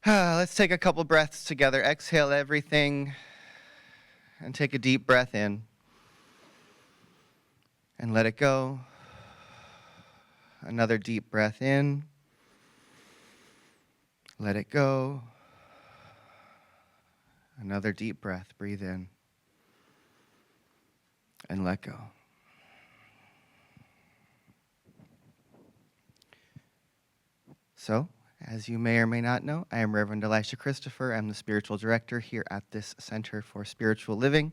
Let's take a couple breaths together. Exhale everything and take a deep breath in and let it go. Another deep breath in. Let it go. Another deep breath. Breathe in and let go. So, as you may or may not know, I am Reverend Elisha Christopher. I'm the spiritual director here at this Center for Spiritual Living.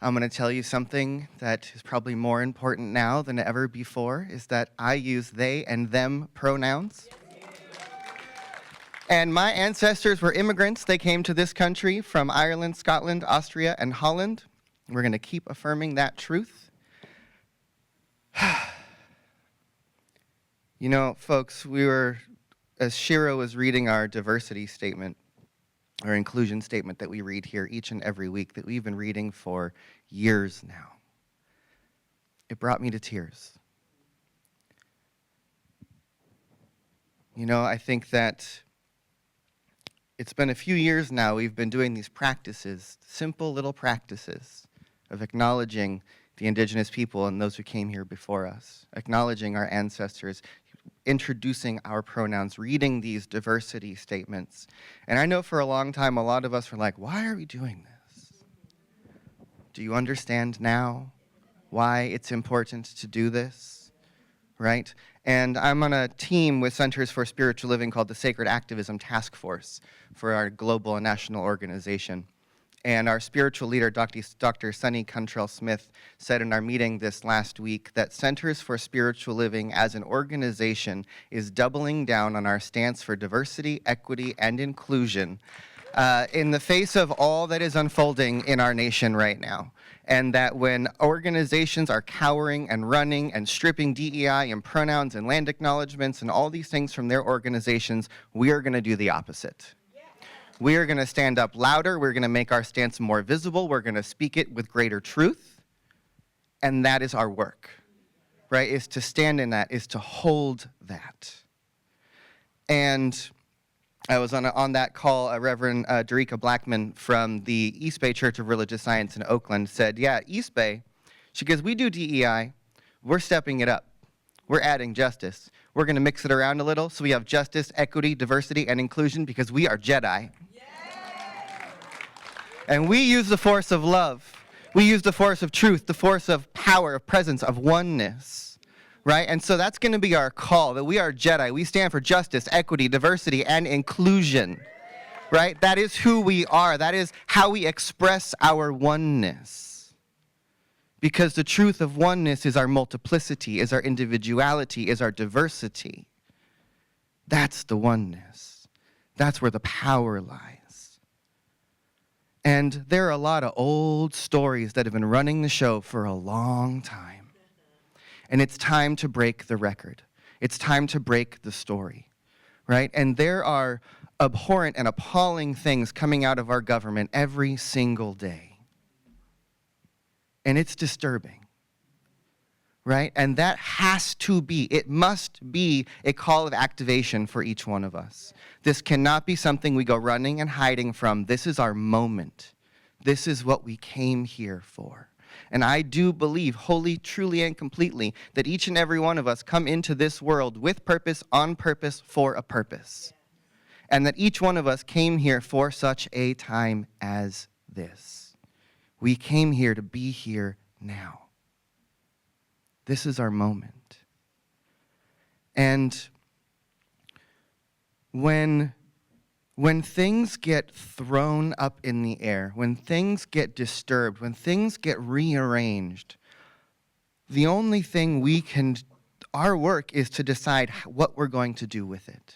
I'm going to tell you something that is probably more important now than ever before, is that I use they and them pronouns. And my ancestors were immigrants. They came to this country from Ireland, Scotland, Austria, and Holland. We're going to keep affirming that truth. You know, folks, as Shira was reading our diversity statement, our inclusion statement that we read here each and every week, that we've been reading for years now, it brought me to tears. You know, I think that it's been a few years now we've been doing these practices, simple little practices of acknowledging the indigenous people and those who came here before us, acknowledging our ancestors, introducing our pronouns, reading these diversity statements. And I know for a long time, a lot of us were like, why are we doing this? Do you understand now why it's important to do this, right? And I'm on a team with Centers for Spiritual Living called the Sacred Activism Task Force for our global and national organization. And our spiritual leader, Dr. Sunny Cantrell-Smith, said in our meeting this last week that Centers for Spiritual Living as an organization is doubling down on our stance for diversity, equity, and inclusion in the face of all that is unfolding in our nation right now. And that when organizations are cowering and running and stripping DEI and pronouns and land acknowledgments and all these things from their organizations, we are going to do the opposite. We are going to stand up louder. We're going to make our stance more visible. We're going to speak it with greater truth. And that is our work, right? Is to stand in that, is to hold that. And I was on that call, Reverend Derica Blackman from the East Bay Church of Religious Science in Oakland said, yeah, East Bay, she goes, we do DEI. We're stepping it up. We're adding justice. We're going to mix it around a little so we have justice, equity, diversity, and inclusion because we are Jedi. And we use the force of love. We use the force of truth, the force of power, of presence, of oneness, right? And so that's going to be our call, that we are Jedi. We stand for justice, equity, diversity, and inclusion, right? That is who we are. That is how we express our oneness. Because the truth of oneness is our multiplicity, is our individuality, is our diversity. That's the oneness. That's where the power lies. And there are a lot of old stories that have been running the show for a long time. And it's time to break the record. It's time to break the story, right? And there are abhorrent and appalling things coming out of our government every single day. And it's disturbing, right? And that has to be, it must be a call of activation for each one of us. This cannot be something we go running and hiding from. This is our moment. This is what we came here for. And I do believe wholly, truly, and completely that each and every one of us come into this world with purpose, on purpose, for a purpose. And that each one of us came here for such a time as this. We came here to be here now. This is our moment. And when things get thrown up in the air, when things get disturbed, when things get rearranged, the only thing our work is to decide what we're going to do with it,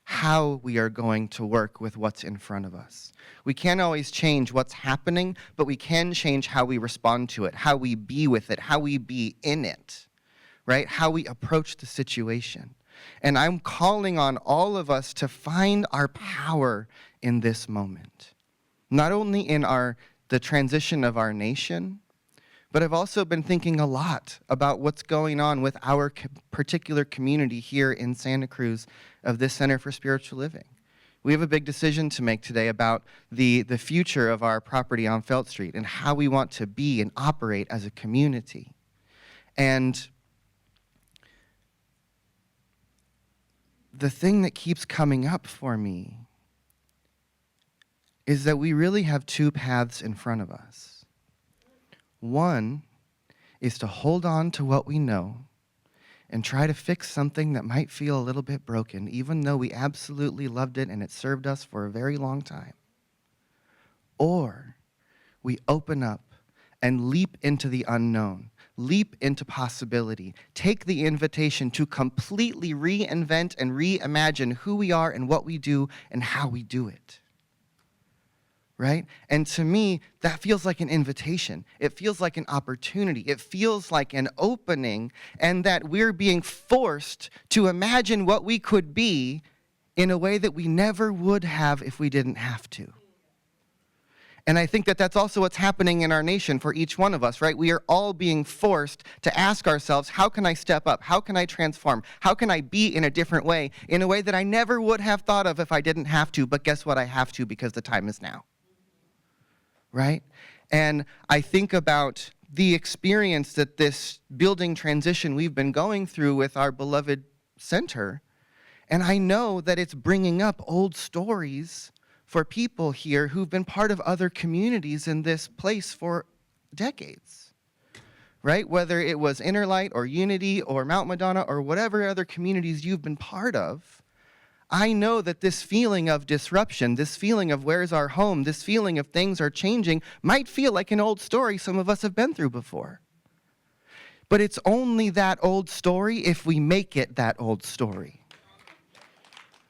how we are going to work with what's in front of us. We can't always change what's happening, but we can change how we respond to it, how we be with it, how we be in it, right? How we approach the situation. And I'm calling on all of us to find our power in this moment, not only in the transition of our nation, but I've also been thinking a lot about what's going on with our particular community here in Santa Cruz of this Center for Spiritual Living. We have a big decision to make today about the future of our property on Felt Street and how we want to be and operate as a community. And the thing that keeps coming up for me is that we really have two paths in front of us. One is to hold on to what we know and try to fix something that might feel a little bit broken, even though we absolutely loved it and it served us for a very long time. Or we open up and leap into the unknown, leap into possibility, take the invitation to completely reinvent and reimagine who we are and what we do and how we do it. Right? And to me, that feels like an invitation. It feels like an opportunity. It feels like an opening, and that we're being forced to imagine what we could be in a way that we never would have if we didn't have to. And I think that that's also what's happening in our nation for each one of us, right? We are all being forced to ask ourselves, how can I step up? How can I transform? How can I be in a different way, in a way that I never would have thought of if I didn't have to, but guess what? I have to because the time is now. Right? And I think about the experience that this building transition we've been going through with our beloved center, and I know that it's bringing up old stories for people here who've been part of other communities in this place for decades. Right? Whether it was Interlight or Unity or Mount Madonna or whatever other communities you've been part of, I know that this feeling of disruption, this feeling of where's our home, this feeling of things are changing might feel like an old story some of us have been through before. But it's only that old story if we make it that old story.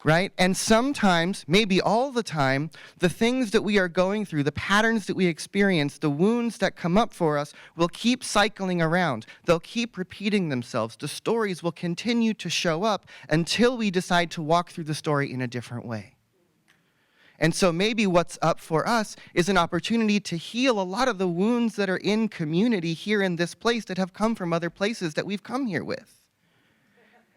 Right? And sometimes, maybe all the time, the things that we are going through, the patterns that we experience, the wounds that come up for us will keep cycling around. They'll keep repeating themselves. The stories will continue to show up until we decide to walk through the story in a different way. And so maybe what's up for us is an opportunity to heal a lot of the wounds that are in community here in this place that have come from other places that we've come here with.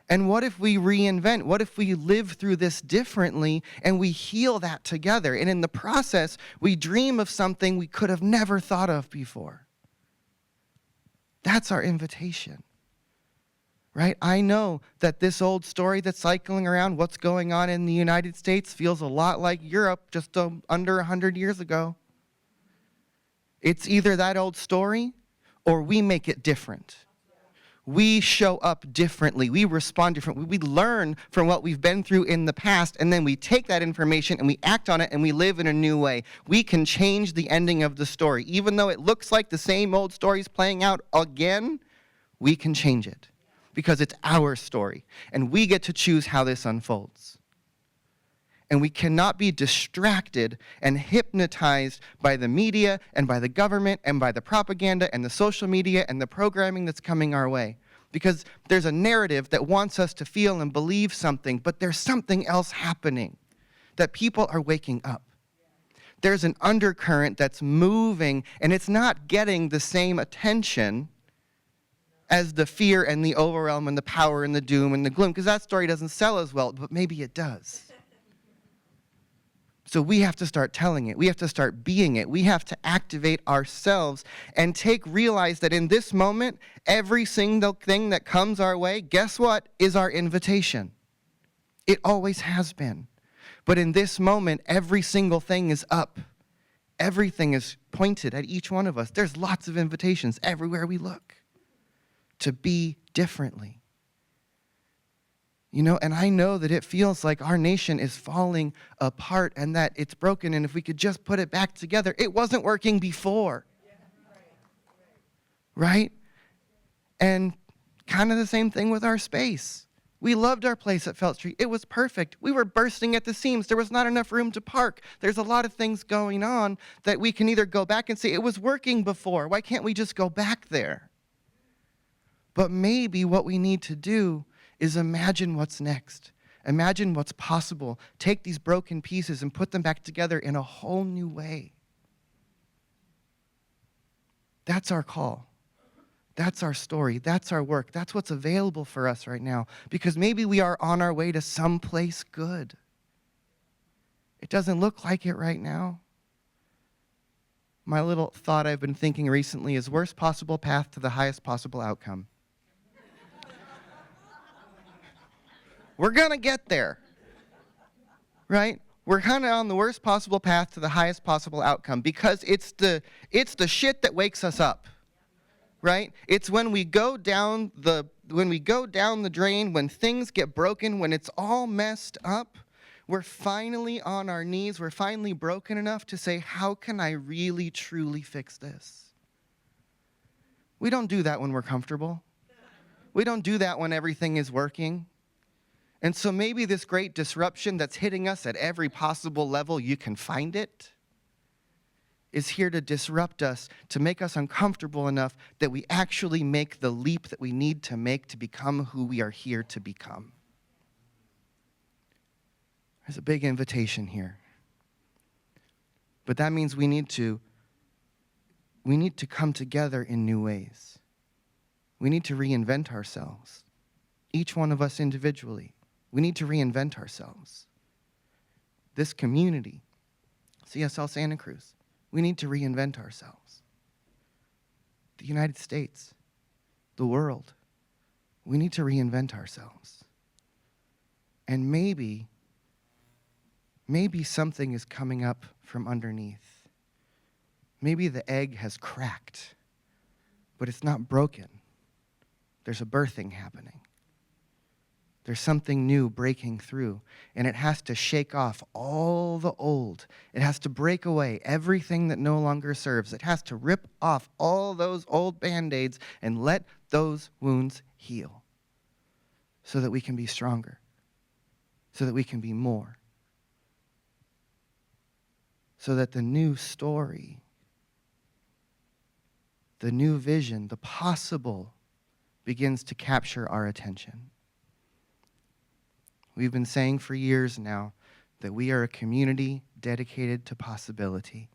And what if we reinvent? What if we live through this differently and we heal that together? And in the process, we dream of something we could have never thought of before. That's our invitation. Right? I know that this old story that's cycling around, what's going on in the United States, feels a lot like Europe just under 100 years ago. It's either that old story or we make it different. We show up differently. We respond differently. We learn from what we've been through in the past, and then we take that information and we act on it and we live in a new way. We can change the ending of the story. Even though it looks like the same old story's playing out again, we can change it because it's our story, and we get to choose how this unfolds. And we cannot be distracted and hypnotized by the media and by the government and by the propaganda and the social media and the programming that's coming our way. Because there's a narrative that wants us to feel and believe something, but there's something else happening, that people are waking up. There's an undercurrent that's moving, and it's not getting the same attention as the fear and the overwhelm and the power and the doom and the gloom, because that story doesn't sell as well, but maybe it does. So we have to start telling it. We have to start being it. We have to activate ourselves and realize that in this moment, every single thing that comes our way, guess what, is our invitation. It always has been. But in this moment, every single thing is up. Everything is pointed at each one of us. There's lots of invitations everywhere we look to be differently. You know, and I know that it feels like our nation is falling apart and that it's broken, and if we could just put it back together, it wasn't working before. Right? And kind of the same thing with our space. We loved our place at Felt Street. It was perfect. We were bursting at the seams. There was not enough room to park. There's a lot of things going on that we can either go back and say, it was working before. Why can't we just go back there? But maybe what we need to do is imagine what's next. Imagine what's possible. Take these broken pieces and put them back together in a whole new way. That's our call. That's our story. That's our work. That's what's available for us right now. Because maybe we are on our way to someplace good. It doesn't look like it right now. My little thought I've been thinking recently is worst possible path to the highest possible outcome. We're going to get there, right? We're kind of on the worst possible path to the highest possible outcome because it's the shit that wakes us up, right? It's when we go down the drain, when things get broken, when it's all messed up, we're finally on our knees. We're finally broken enough to say, how can I really, truly fix this? We don't do that when we're comfortable. We don't do that when everything is working. And so maybe this great disruption that's hitting us at every possible level you can find it is here to disrupt us, to make us uncomfortable enough that we actually make the leap that we need to make to become who we are here to become. There's a big invitation here. But that means we need to come together in new ways. We need to reinvent ourselves, each one of us individually. We need to reinvent ourselves. This community, CSL Santa Cruz, we need to reinvent ourselves. The United States, the world, we need to reinvent ourselves. And maybe something is coming up from underneath. Maybe the egg has cracked, but it's not broken. There's a birthing happening. There's something new breaking through, and it has to shake off all the old. It has to break away everything that no longer serves. It has to rip off all those old Band-Aids and let those wounds heal so that we can be stronger, so that we can be more, so that the new story, the new vision, the possible begins to capture our attention. We've been saying for years now that we are a community dedicated to possibility.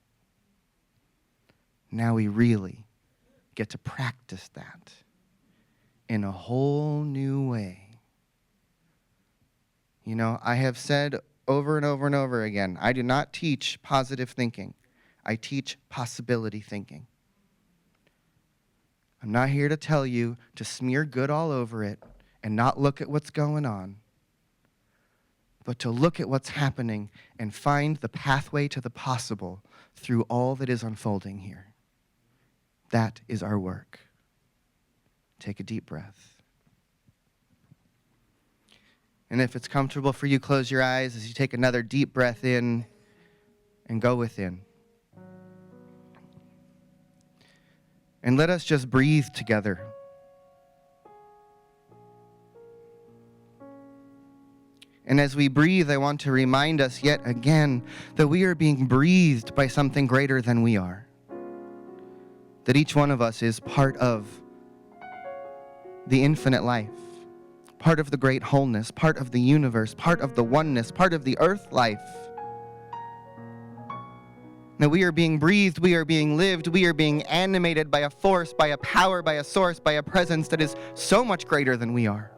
Now we really get to practice that in a whole new way. You know, I have said over and over and over again, I do not teach positive thinking. I teach possibility thinking. I'm not here to tell you to smear good all over it and not look at what's going on, but to look at what's happening and find the pathway to the possible through all that is unfolding here. That is our work. Take a deep breath. And if it's comfortable for you, close your eyes as you take another deep breath in and go within. And let us just breathe together. And as we breathe, I want to remind us yet again that we are being breathed by something greater than we are. That each one of us is part of the infinite life, part of the great wholeness, part of the universe, part of the oneness, part of the earth life. That we are being breathed, we are being lived, we are being animated by a force, by a power, by a source, by a presence that is so much greater than we are.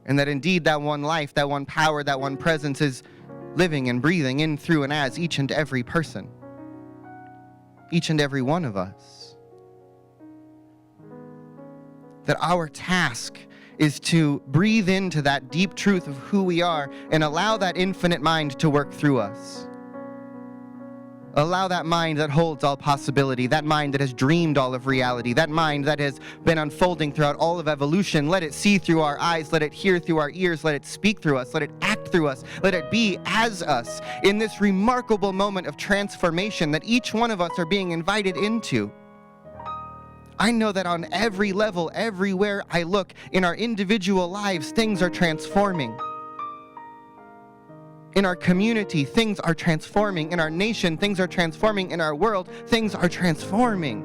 And that indeed that one life, that one power, that one presence is living and breathing in, through, and as each and every person. Each and every one of us. That our task is to breathe into that deep truth of who we are and allow that infinite mind to work through us. Allow that mind that holds all possibility, that mind that has dreamed all of reality, that mind that has been unfolding throughout all of evolution. Let it see through our eyes, let it hear through our ears, let it speak through us, let it act through us, let it be as us in this remarkable moment of transformation that each one of us are being invited into. I know that on every level, everywhere I look, in our individual lives, things are transforming. In our community, things are transforming. In our nation, things are transforming. In our world, things are transforming.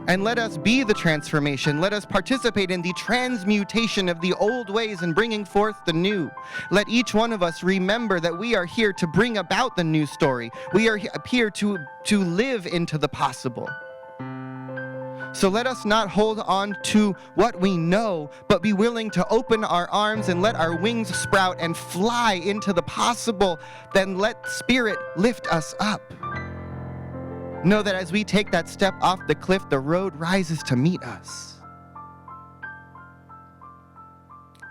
And let us be the transformation. Let us participate in the transmutation of the old ways and bringing forth the new. Let each one of us remember that we are here to bring about the new story. We are here to live into the possible. So let us not hold on to what we know, but be willing to open our arms and let our wings sprout and fly into the possible. Then let Spirit lift us up. Know that as we take that step off the cliff, the road rises to meet us.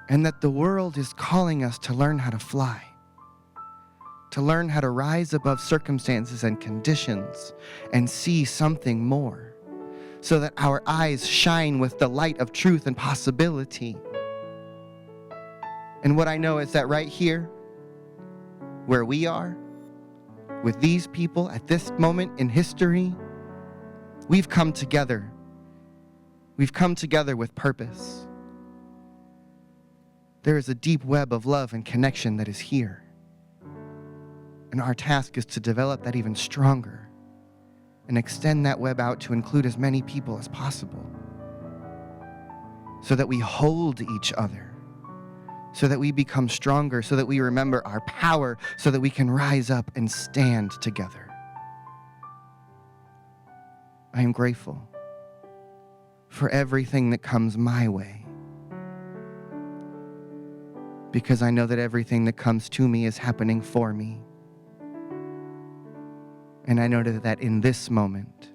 And that the world is calling us to learn how to fly, to learn how to rise above circumstances and conditions and see something more, so that our eyes shine with the light of truth and possibility. And what I know is that right here, where we are, with these people at this moment in history, we've come together. We've come together with purpose. There is a deep web of love and connection that is here. And our task is to develop that even stronger and extend that web out to include as many people as possible, so that we hold each other, so that we become stronger, so that we remember our power, so that we can rise up and stand together. I am grateful for everything that comes my way, because I know that everything that comes to me is happening for me. And I know that in this moment,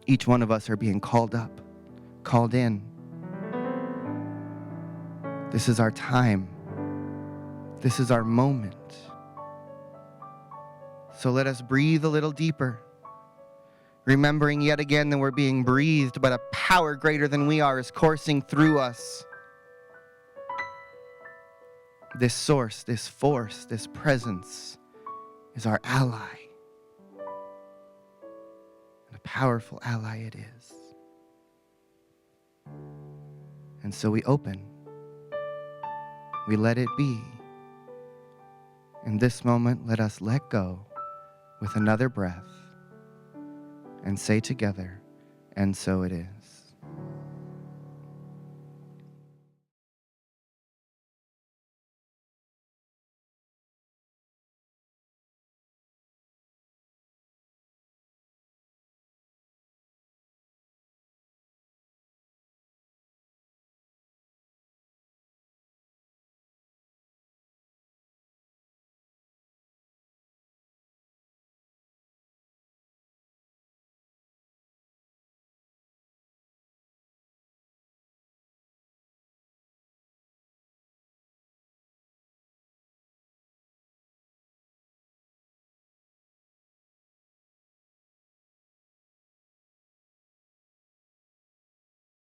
each one of us are being called up, called in. This is our time. This is our moment. So let us breathe a little deeper, remembering yet again that we're being breathed, but a power greater than we are is coursing through us. This source, this force, this presence is our ally. And a powerful ally it is. And so we open. We let it be. In this moment, let us let go with another breath and say together, and so it is.